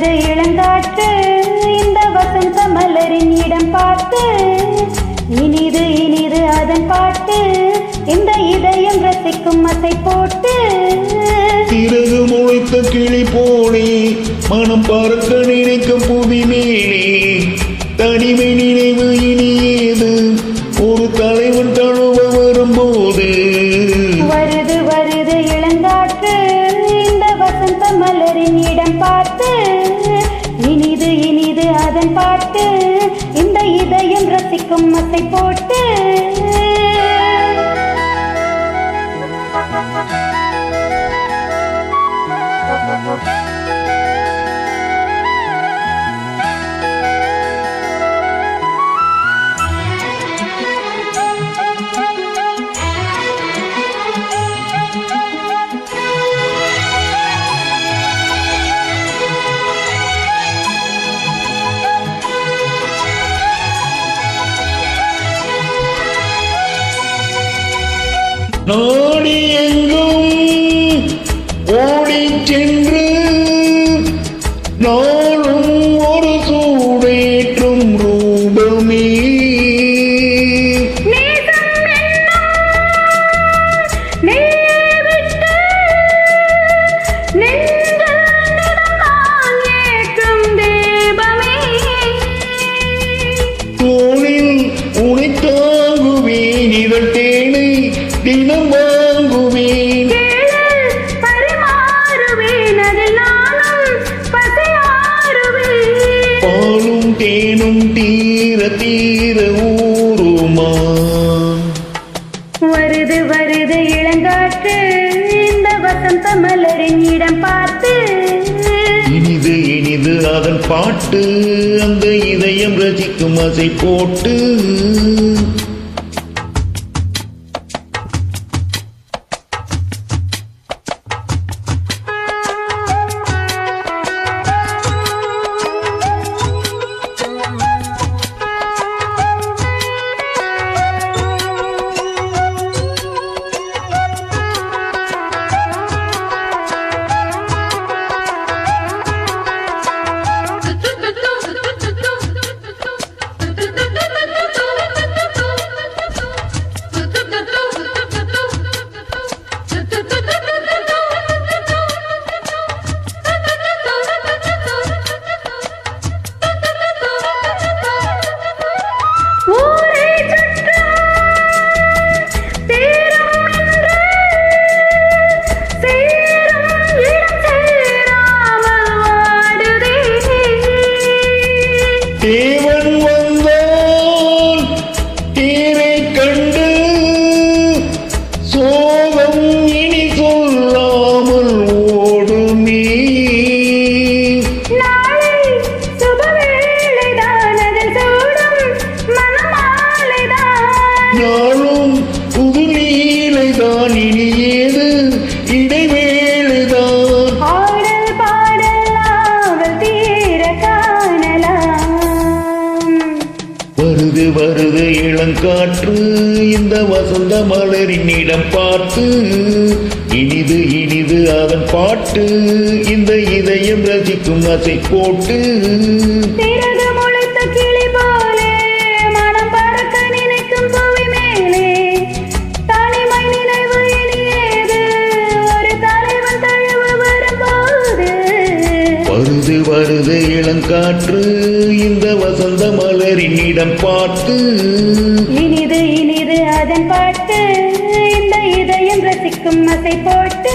வருது இளங்காற்று இந்த வசந்த மலரின் இடம் பார்த்து இனிது இனிது அதன் பாட்டு இந்த இதயம் ரசிக்கும் அசை போட்டு சிறகு முளைத்த கிளி போலே மனம் பறக்க நினைக்கும் புவி மேலே தனிமை நினைவு இனி ஏது ஒரு தலைவன் தழுவ வரும்போது வருது வருது இளங்காற்று இந்த வசந்த மலரின் இடம் பார்த்து இனிது இனிது அதன் பாட்டு இந்த இதயம் ரசிக்கும் அசை போட்டு நாடி எங்கும் ஓடி சென்று நாளும் ஒரு சூடேற்றும் ரூபமே தோளில் உனை தாங்குவேன் இதழ் தேனை தினம் வாங்குவேன் பாலும் தேனும் தீர தீர ஊருமா வருது வருது இளங்காற்று இந்த வசந்த மலரின் இடம் பார்த்து இனிது இனிது அதன் பாட்டு அந்த இதயம் ரசிக்கும் அசை போட்டு தேவன் வந்தால் தீரை கண்டு சோகம் இனி சொல்லாமல் ஓடுமே நாளும் புது லீலைதான் இனி ஏது இடைவேளைதான் வருது வருது இளங்காற்று இந்த வசந்த மலரின் இடம் பார்த்து இனிது இனிது அதன் பாட்டு இந்த இதயம் ரசிக்கும் அசை போட்டு வருது வருது இளங்காற்று இந்த வசந்த மலரின் இடம் பார்த்து இனிது இனிது அதன் பாட்டு இந்த இதயம் ரசிக்கும் அசை போட்டு